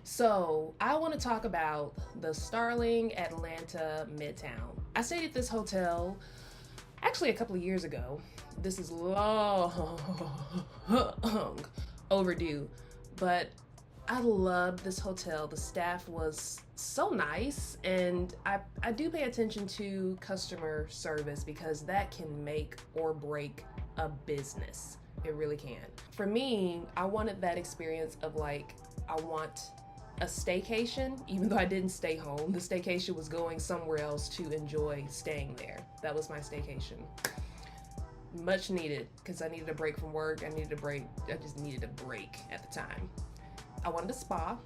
So, I want to talk about the Starling Atlanta Midtown. I stayed at this hotel actually a couple of years ago. This is long overdue, but I loved this hotel. The staff was so nice, and I do pay attention to customer service because that can make or break a business. It really can. For me, I wanted that experience of like, I want a staycation, even though I didn't stay home. The staycation was going somewhere else to enjoy staying there. That was my staycation. Much needed, because I needed a break from work. I just needed a break at the time. I wanted a spa.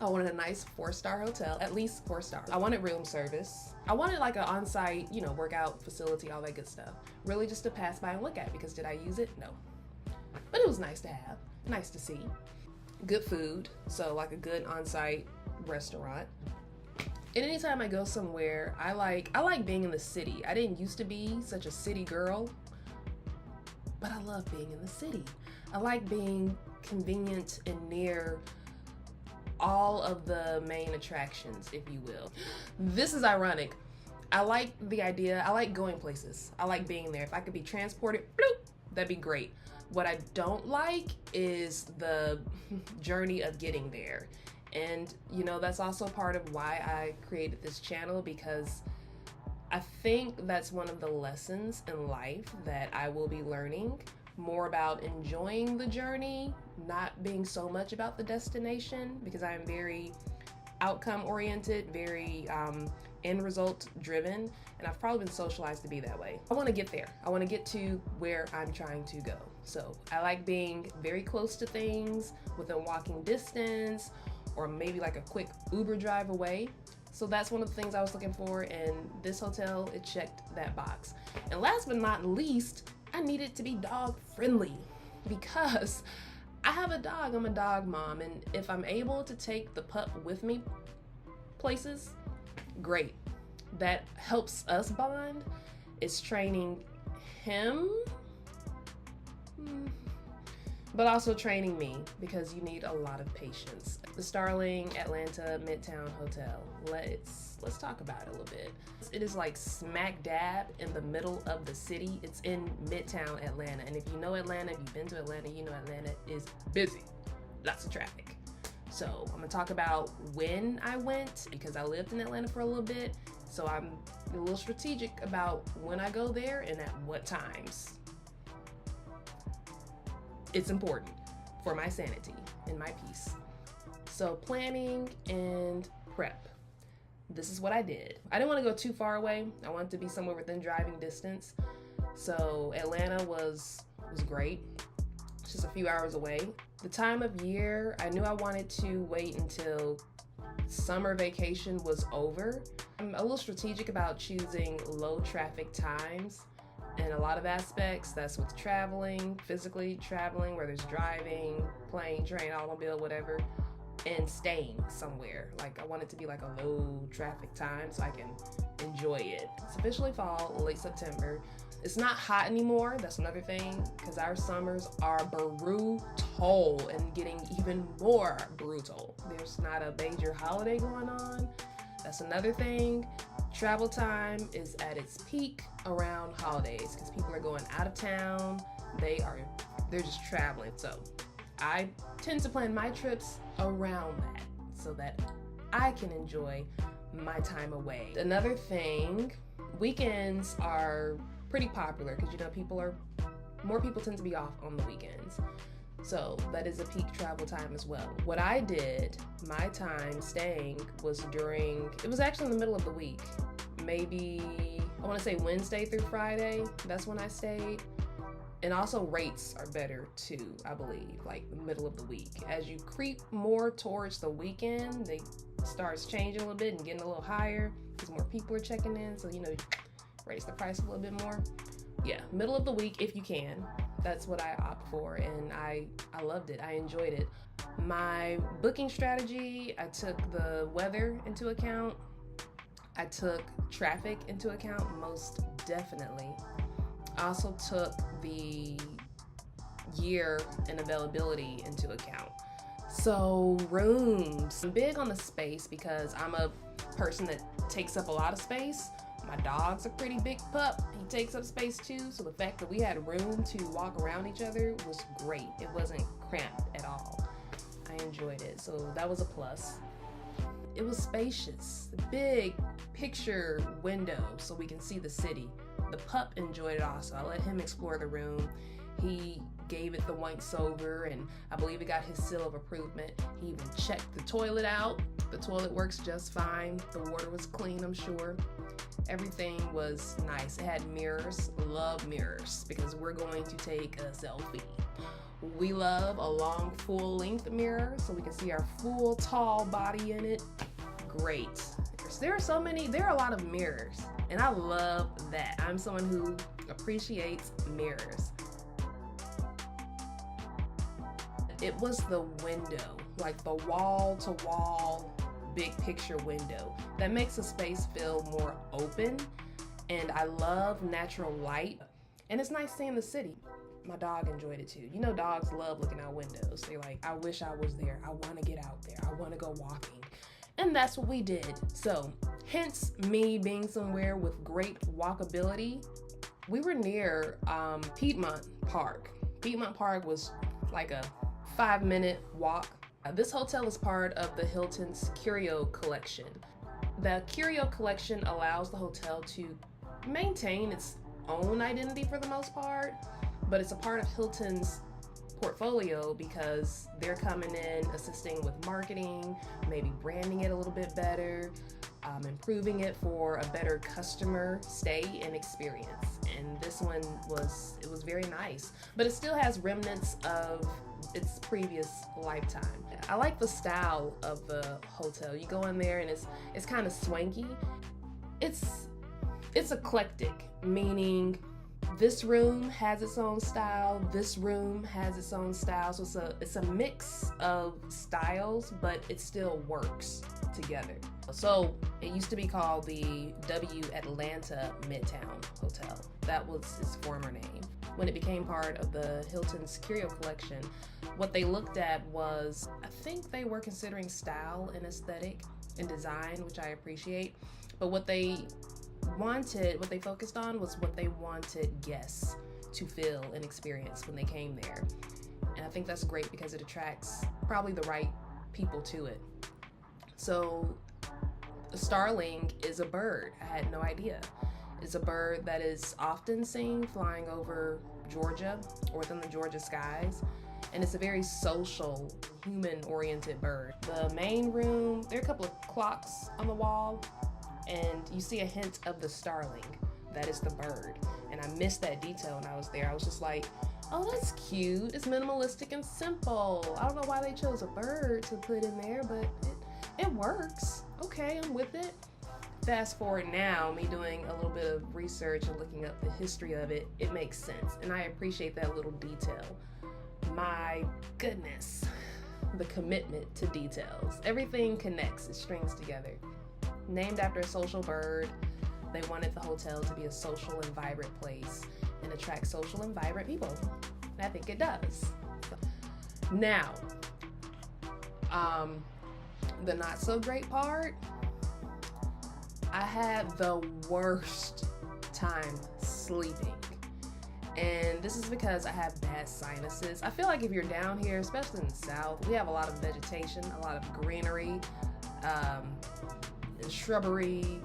I wanted a nice 4-star hotel, at least 4 stars. I wanted room service. I wanted like an on-site, workout facility, all that good stuff. Really just to pass by and look at, because did I use it? No. But it was nice to have, nice to see. Good food, so like a good on-site restaurant. And anytime I go somewhere, I like being in the city. I didn't used to be such a city girl, but I love being in the city. I like being convenient and near all of the main attractions, if you will. This is ironic. I like the idea, I like going places. I like being there. If I could be transported, bloop, that'd be great. What I don't like is the journey of getting there. And that's also part of why I created this channel, because I think that's one of the lessons in life that I will be learning more about enjoying the journey, not being so much about the destination, because I am very outcome oriented, very end result driven, and I've probably been socialized to be that way. I want to get there. I want to get to where I'm trying to go. So I like being very close to things, within walking distance, or maybe like a quick Uber drive away. So that's one of the things I was looking for, and this hotel, it checked that box. And last but not least, I needed to be dog friendly, because I have a dog. I'm a dog mom, and if I'm able to take the pup with me places, great. That helps us bond. It's training him, but also training me, because you need a lot of patience. The Starling Atlanta Midtown Hotel. Let's talk about it a little bit. It is like smack dab in the middle of the city. It's in Midtown Atlanta, and if you know Atlanta, if you've been to Atlanta, you know Atlanta is busy. Lots of traffic. So I'm gonna talk about when I went, because I lived in Atlanta for a little bit. So I'm a little strategic about when I go there and at what times. It's important for my sanity and my peace. So planning and prep. This is what I did. I didn't want to go too far away. I wanted to be somewhere within driving distance. So Atlanta was great. It's just a few hours away. The time of year, I knew I wanted to wait until summer vacation was over. I'm a little strategic about choosing low traffic times in a lot of aspects. That's with traveling, physically traveling, whether it's driving, plane, train, automobile, whatever, and staying somewhere. Like, I want it to be like a low traffic time so I can enjoy it. It's officially fall, late September. It's not hot anymore. That's another thing, because our summers are brutal and getting even more brutal. There's not a major holiday going on. That's another thing. Travel time is at its peak around holidays, because people are going out of town. They're just traveling. So I tend to plan my trips around that so that I can enjoy my time away. Another thing, weekends are pretty popular, because more people tend to be off on the weekends. So that is a peak travel time as well. What I did, my time staying was it was actually in the middle of the week. Maybe, I want to say Wednesday through Friday. That's when I stayed. And also rates are better too, I believe, like the middle of the week. As you creep more towards the weekend, they starts changing a little bit and getting a little higher, because more people are checking in. So, raise the price a little bit more. Yeah, middle of the week if you can. That's what I opt for, and I loved it. I enjoyed it. My booking strategy, I took the weather into account. I took traffic into account, most definitely. I also took the year and availability into account. So rooms. I'm big on the space because I'm a person that takes up a lot of space. My dog's a pretty big pup. He takes up space too. So the fact that we had room to walk around each other was great. It wasn't cramped at all. I enjoyed it. So that was a plus. It was spacious. Big picture window so we can see the city. The pup enjoyed it also. I let him explore the room. He gave it the once over, and I believe it got his seal of approval. He even checked the toilet out. The toilet works just fine. The water was clean, I'm sure. Everything was nice. It had mirrors. Love mirrors because we're going to take a selfie. We love a long full-length mirror so we can see our full tall body in it. Great. There are a lot of mirrors, and I love that. I'm someone who appreciates mirrors. It was the window, like the wall-to-wall big picture window that makes a space feel more open, and I love natural light, and it's nice seeing the city. My dog enjoyed it too. You know, dogs love looking out windows. They're like, I wish I was there. I want to get out there. I want to go walking. And that's what we did. So hence me being somewhere with great walkability. We were near Piedmont Park. Piedmont Park was like a 5-minute walk. This hotel is part of the Hilton's Curio collection. The Curio collection allows the hotel to maintain its own identity for the most part, but it's a part of Hilton's portfolio because they're coming in, assisting with marketing, maybe branding it a little bit better, improving it for a better customer stay and experience. And this one was very nice, but it still has remnants of its previous lifetime. I like the style of the hotel. You go in there and it's kind of swanky. It's eclectic, meaning this room has its own style, this room has its own style. So it's a mix of styles, but it still works together. So it used to be called the Atlanta Midtown Hotel. That was its former name. When it became part of the Hilton's Curio collection, what they looked at was, I think they were considering style and aesthetic and design, which I appreciate, but what they focused on was what they wanted guests to feel and experience when they came there. And I think that's great because it attracts probably the right people to it. So Starling is a bird. I had no idea. It's a bird that is often seen flying over Georgia or within the Georgia skies. And it's a very social, human-oriented bird. The main room, there are a couple of clocks on the wall, and you see a hint of the starling. That is the bird. And I missed that detail when I was there. I was just like, oh, that's cute. It's minimalistic and simple. I don't know why they chose a bird to put in there, but it works. Okay, I'm with it. Fast forward now, me doing a little bit of research and looking up the history of it, it makes sense. And I appreciate that little detail. My goodness, the commitment to details. Everything connects, it strings together. Named after a social bird, they wanted the hotel to be a social and vibrant place and attract social and vibrant people. And I think it does. Now, the not so great part, I had the worst time sleeping. And this is because I have bad sinuses. I feel like if you're down here, especially in the South, we have a lot of vegetation, a lot of greenery, and shrubbery.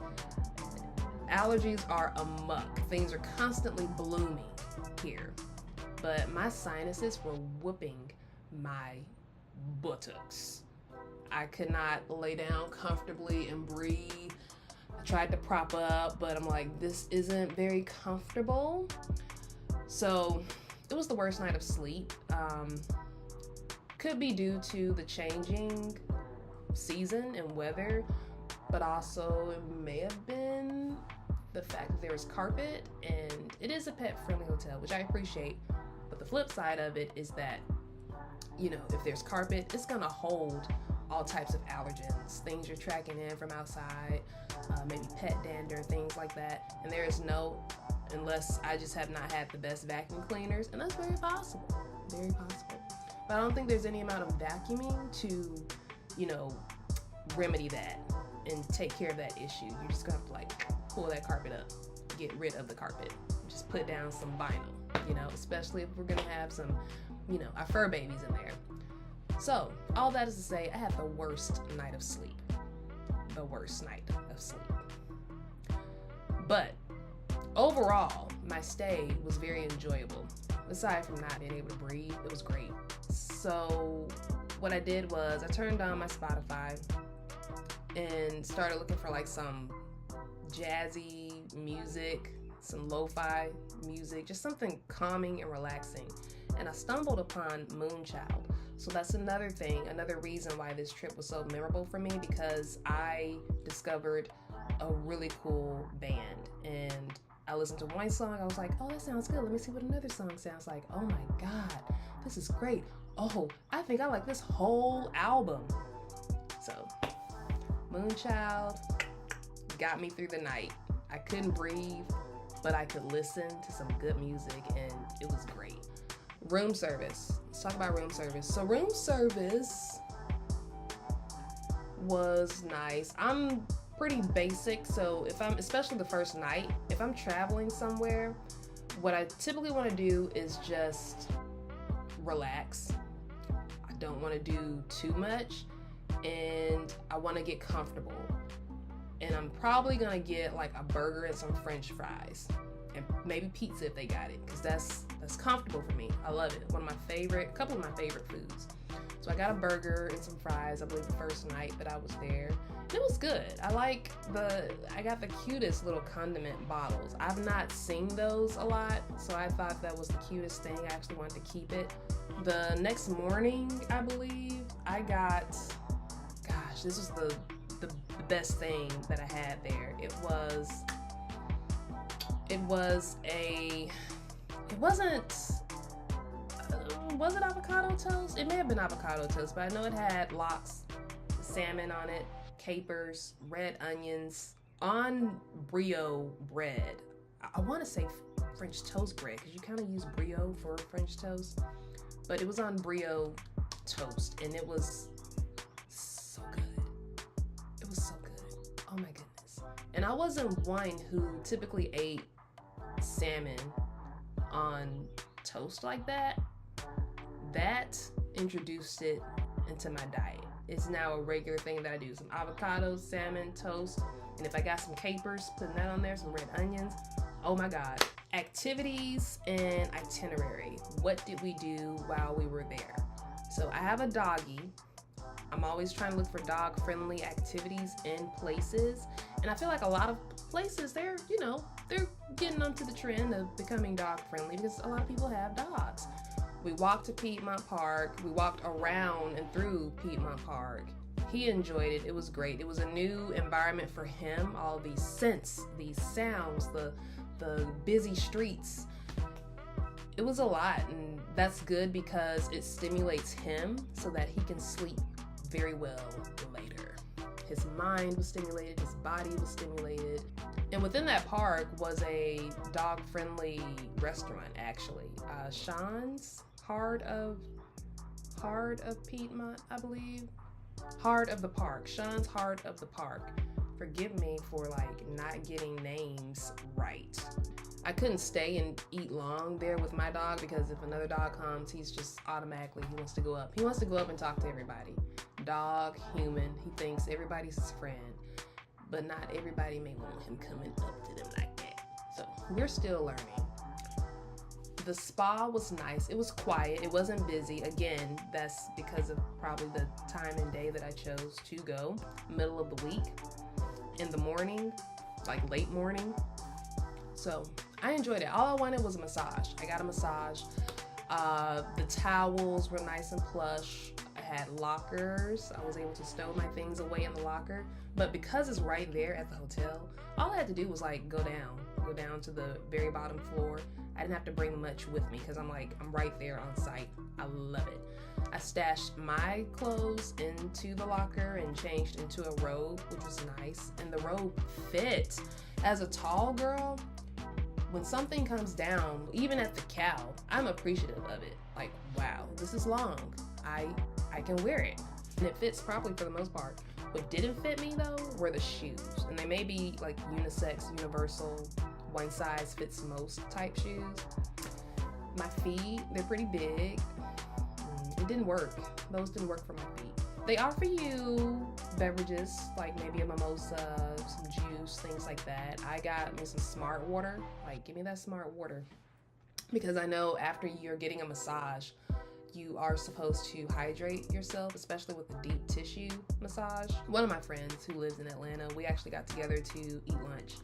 Allergies are amuck. Things are constantly blooming here. But my sinuses were whooping my buttocks. I could not lay down comfortably and breathe. I tried to prop up, but I'm like, this isn't very comfortable. So it was the worst night of sleep. Could be due to the changing season and weather, but also it may have been the fact that there was carpet, and it is a pet-friendly hotel, which I appreciate. But the flip side of it is that, you know, if there's carpet, it's gonna hold all types of allergens, things you're tracking in from outside, maybe pet dander, things like that. And there is no, unless I just have not had the best vacuum cleaners, and that's very possible, very possible. But I don't think there's any amount of vacuuming to, you know, remedy that and take care of that issue. You're just gonna have to like pull that carpet up, get rid of the carpet, just put down some vinyl, you know, especially if we're gonna have some, you know, our fur babies in there. So all that is to say, I had the worst night of sleep. The worst night of sleep. But overall, my stay was very enjoyable. Aside from not being able to breathe, it was great. So what I did was I turned on my Spotify and started looking for like some jazzy music, some lo-fi music, just something calming and relaxing. And I stumbled upon Moonchild. So that's another thing, another reason why this trip was so memorable for me, because I discovered a really cool band. And I listened to one song, I was like, oh, that sounds good. Let me see what another song sounds like. Oh my God, this is great. Oh, I think I like this whole album. So, Moonchild got me through the night. I couldn't breathe, but I could listen to some good music, and it was great. Room service. Let's talk about room service. So room service was nice. I'm pretty basic, so if I'm, especially the first night, if I'm traveling somewhere, what I typically want to do is just relax. I don't want to do too much, and I want to get comfortable. And I'm probably gonna get like a burger and some French fries, and maybe pizza if they got it, because that's comfortable for me. I love it. One of my favorite, couple of my favorite foods. So I got a burger and some fries, I believe the first night that I was there. And it was good. I got the cutest little condiment bottles. I've not seen those a lot, so I thought that was the cutest thing. I actually wanted to keep it. The next morning, I believe, I got, gosh, this was the best thing that I had there. It was it avocado toast? It may have been avocado toast, but I know it had lox, salmon on it, capers, red onions, on brio bread. I want to say French toast bread, because you kind of use brio for French toast, but it was on brio toast, and it was so good. It was so good. Oh my goodness. And I wasn't one who typically ate salmon on toast like that. That introduced it into my diet. It's now a regular thing that I do. Some avocados, salmon, toast, and if I got some capers, putting that on there, some red onions. Oh my God. Activities and itinerary. What did we do while we were there? So I have a doggy. I'm always trying to look for dog-friendly activities and places. And I feel like a lot of places, they're getting onto the trend of becoming dog-friendly, because a lot of people have dogs. We walked to Piedmont Park. We walked around and through Piedmont Park. He enjoyed it. It was great. It was a new environment for him. All these scents, these sounds, the busy streets. It was a lot, and that's good because it stimulates him so that he can sleep very well later. His mind was stimulated, his body was stimulated. And within that park was a dog-friendly restaurant, actually. Sean's Heart of Piedmont, I believe. Heart of the Park. Sean's Heart of the Park. Forgive me for not getting names right. I couldn't stay and eat long there with my dog, because if another dog comes, he's just automatically, he wants to go up. He wants to go up and talk to everybody. Dog, human, he thinks everybody's his friend, but not everybody may want him coming up to them like that. So we're still learning. The spa was nice. It was quiet. It wasn't busy. Again, that's because of probably the time and day that I chose to go. Middle of the week, in the morning, like late morning. So I enjoyed it. All I wanted was a massage. I got a massage. The towels were nice and plush. I had lockers. I was able to stow my things away in the locker. But because it's right there at the hotel, all I had to do was go down to the very bottom floor. I didn't have to bring much with me, because I'm right there on site. I love it. I stashed my clothes into the locker and changed into a robe, which was nice. And the robe fit. As a tall girl, when something comes down, even at the cow, I'm appreciative of it. Like, wow, this is long. I can wear it. And it fits properly for the most part. What didn't fit me though were the shoes. And they may be like unisex, universal, one size fits most type shoes. My feet, they're pretty big. It didn't work. Those didn't work for my feet. They offer you beverages, like maybe a mimosa, some juice, things like that. I got me some Smart Water. Like, give me that Smart Water. Because I know after you're getting a massage, you are supposed to hydrate yourself, especially with the deep tissue massage. One of my friends who lives in Atlanta, we actually got together to eat lunch.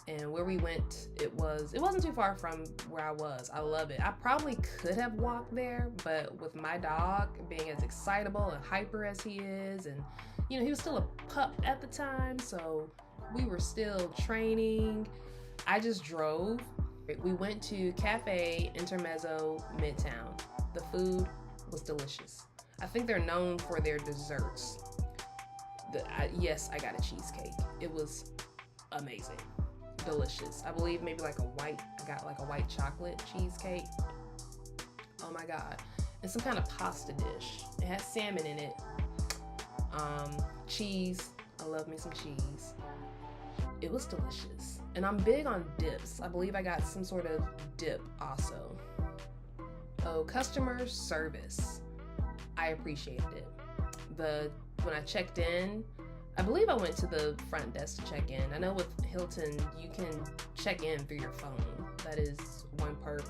And where we went, it wasn't too far from where I was. I love it. I probably could have walked there, but with my dog being as excitable and hyper as he is, and he was still a pup at the time, so we were still training. I just drove. We went to Cafe Intermezzo Midtown. The food was delicious. I think they're known for their desserts. Yes, I got a cheesecake. It was amazing. Delicious. I believe maybe I got like a white chocolate cheesecake. Oh my God. And some kind of pasta dish. It had salmon in it. Cheese. I love me some cheese. It was delicious. And I'm big on dips. I believe I got some sort of dip also. Oh, customer service. I appreciated it. When I checked in, I believe I went to the front desk to check in. I know with Hilton, you can check in through your phone. That is one perk.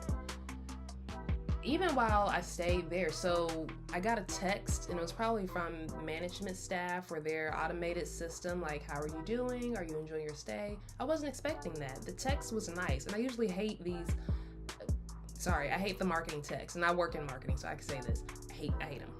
Even while I stayed there, so I got a text, and it was probably from management staff or their automated system, like, how are you doing? Are you enjoying your stay? I wasn't expecting that. The text was nice, and I usually hate these. Sorry, I hate the marketing text, and I work in marketing, so I can say this. I hate them.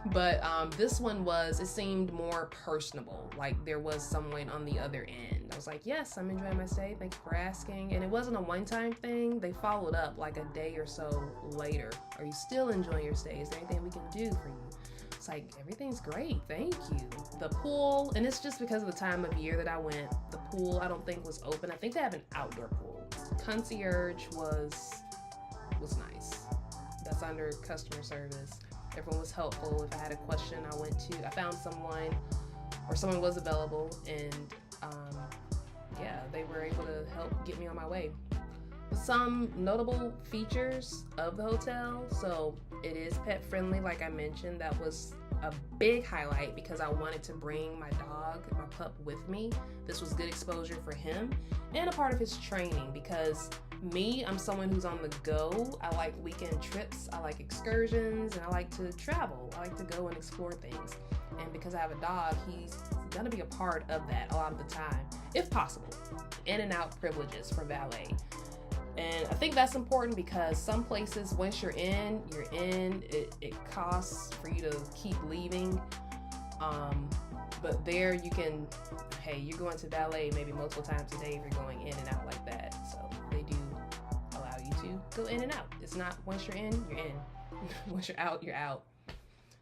But this one it seemed more personable, like there was someone on the other end. I was like, yes, I'm enjoying my stay. Thank you for asking. And it wasn't a one-time thing. They followed up like a day or so later. Are you still enjoying your stay? Is there anything we can do for you? It's like, everything's great. Thank you. The pool, and it's just because of the time of year that I went, the pool I don't think was open. I think they have an outdoor pool. Concierge was nice. That's under customer service. Everyone was helpful. If I had a question, I found someone, or someone was available, and they were able to help get me on my way. Some notable features of the hotel. So it is pet friendly, like I mentioned. That was a big highlight because I wanted to bring my dog, my pup, with me. This was good exposure for him and a part of his training because I'm someone who's on the go. I like weekend trips, I like excursions, and I like to travel. I like to go and explore things. And because I have a dog, he's gonna be a part of that a lot of the time, if possible. In and out privileges for valet. And I think that's important because some places, once you're in, it costs for you to keep leaving. But there you can, you're going to valet maybe multiple times a day if you're going in and out like that. So they do allow you to go in and out. It's not once you're in, you're in. Once you're out, you're out.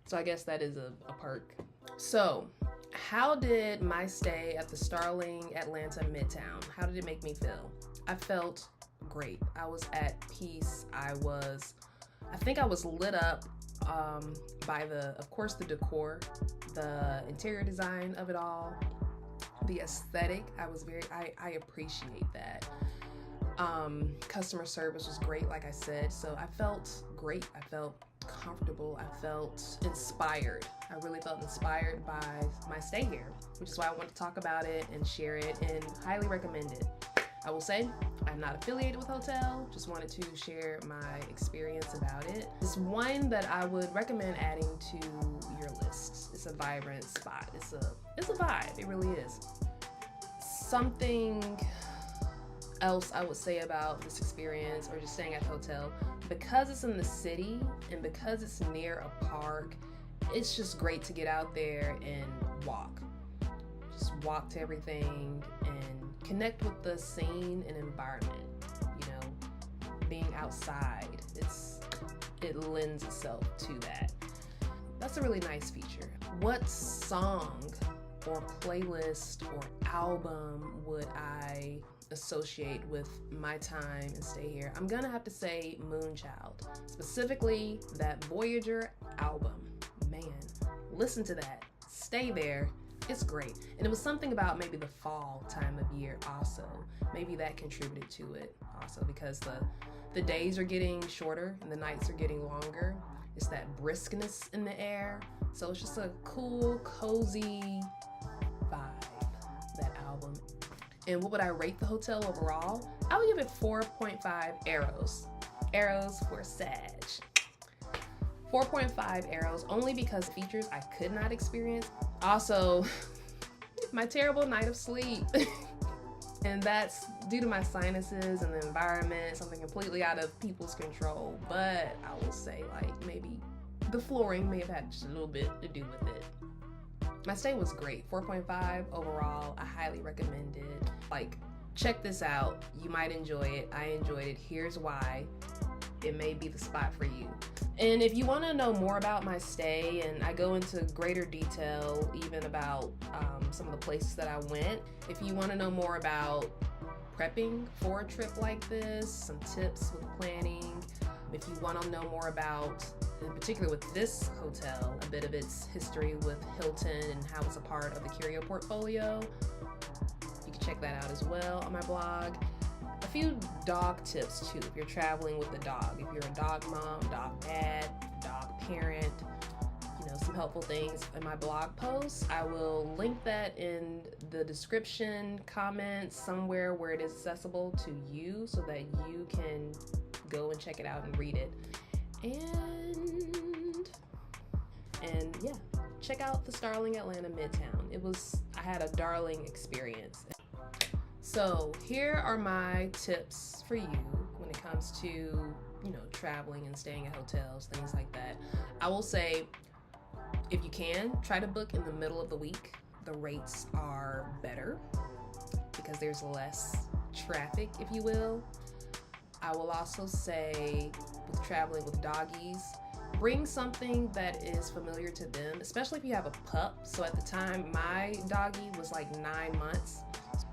So I guess that is a perk. So how did my stay at the Starling Atlanta Midtown, how did it make me feel? I felt great. I was at peace. I think I was lit up by of course, the decor, the interior design of it all, the aesthetic. I appreciate that. Customer service was great, like I said. So I felt great. I felt comfortable. I felt inspired. I really felt inspired by my stay here, which is why I want to talk about it and share it and highly recommend it. I will say I'm not affiliated with hotel, just wanted to share my experience about it. It's one that I would recommend adding to your list. It's a vibrant spot. It's a vibe. It really is. Something else I would say about this experience or just staying at the hotel, because it's in the city and because it's near a park, it's just great to get out there and walk. Just walk to everything and connect with the scene and environment. Being outside, it lends itself to that. That's a really nice feature. What song or playlist or album would I associate with my time and stay here, I'm gonna have to say Moonchild. Specifically, that Voyager album. Man, listen to that. Stay there. It's great. And it was something about maybe the fall time of year also. Maybe that contributed to it also, because the days are getting shorter and the nights are getting longer. It's that briskness in the air. So it's just a cool, cozy vibe, that album. And what would I rate the hotel overall? I would give it 4.5 arrows. Arrows for Sag. 4.5 arrows, only because features I could not experience. Also, my terrible night of sleep. And that's due to my sinuses and the environment, something completely out of people's control. But I will say, like, maybe the flooring may have had just a little bit to do with it. My stay was great. 4.5 overall. I highly recommend it. Like, check this out. You might enjoy it. I enjoyed it. Here's why. It may be the spot for you. And if you want to know more about my stay, and I go into greater detail even about some of the places that I went, if you want to know more about prepping for a trip like this, some tips with planning, if you want to know more about, in particular with this hotel, a bit of its history with Hilton and how it's a part of the Curio portfolio, you can check that out as well on my blog. A few dog tips too, if you're traveling with a dog. If you're a dog mom, dog dad, dog parent, some helpful things in my blog posts. I will link that in the description, comments, somewhere where it is accessible to you so that you can go and check it out and read it. And yeah, check out the Starling Atlanta Midtown. I had a darling experience. So here are my tips for you when it comes to, traveling and staying at hotels, things like that. I will say, if you can, try to book in the middle of the week. The rates are better because there's less traffic, if you will. I will also say, with traveling with doggies, bring something that is familiar to them, especially if you have a pup. So at the time, my doggie was like 9 months.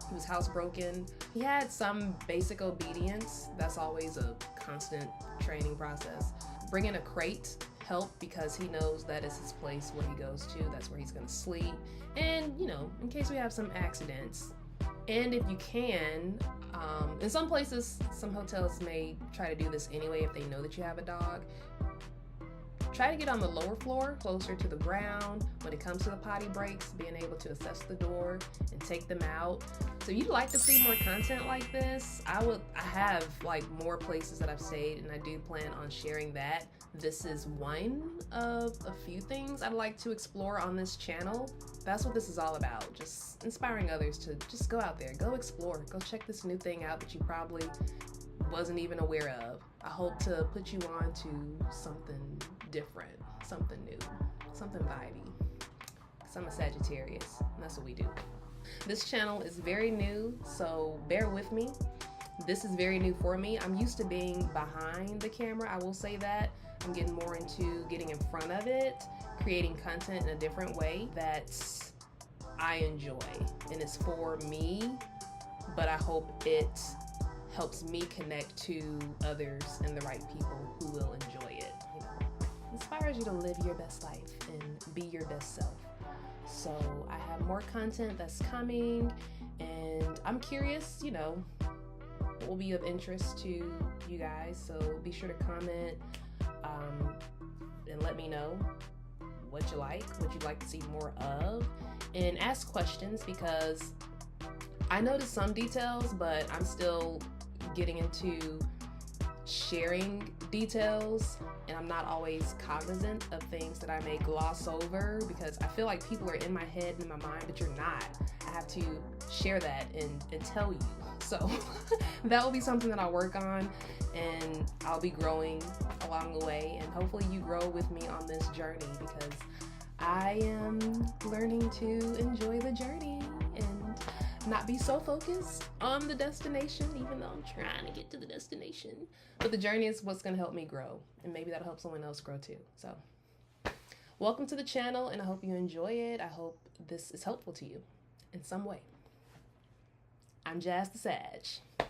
He was housebroken. He had some basic obedience. That's always a constant training process. Bringing a crate helped because he knows that is his place where he goes to. That's where he's gonna sleep. And, in case we have some accidents. And if you can, in some places, some hotels may try to do this anyway if they know that you have a dog. Try to get on the lower floor, closer to the ground. When it comes to the potty breaks, being able to assess the door and take them out. So if you'd like to see more content like this, I have like more places that I've stayed, and I do plan on sharing that. This is one of a few things I'd like to explore on this channel. That's what this is all about, just inspiring others to just go out there, go explore, go check this new thing out that you probably wasn't even aware of. I hope to put you on to something different, something new, something vibey. Because I'm a Sagittarius, and that's what we do. This channel is very new, so bear with me. This is very new for me. I'm used to being behind the camera, I will say that. I'm getting more into getting in front of it, creating content in a different way that I enjoy. And it's for me, but I hope it helps me connect to others and the right people who will enjoy it. Inspires you to live your best life and be your best self. So I have more content that's coming, and I'm curious, what will be of interest to you guys. So be sure to comment and let me know what you like, what you'd like to see more of, and ask questions, because I noticed some details, but I'm still getting into sharing details, and I'm not always cognizant of things that I may gloss over, because I feel like people are in my head and in my mind, but you're not. I have to share that and tell you. So that will be something that I'll work on, and I'll be growing along the way, and hopefully you grow with me on this journey, because I am learning to enjoy the journey and not be so focused on the destination, even though I'm trying to get to the destination. But the journey is what's gonna help me grow, and maybe that'll help someone else grow too. So welcome to the channel, and I hope you enjoy it. I hope this is helpful to you in some way. I'm Jazz the Sag.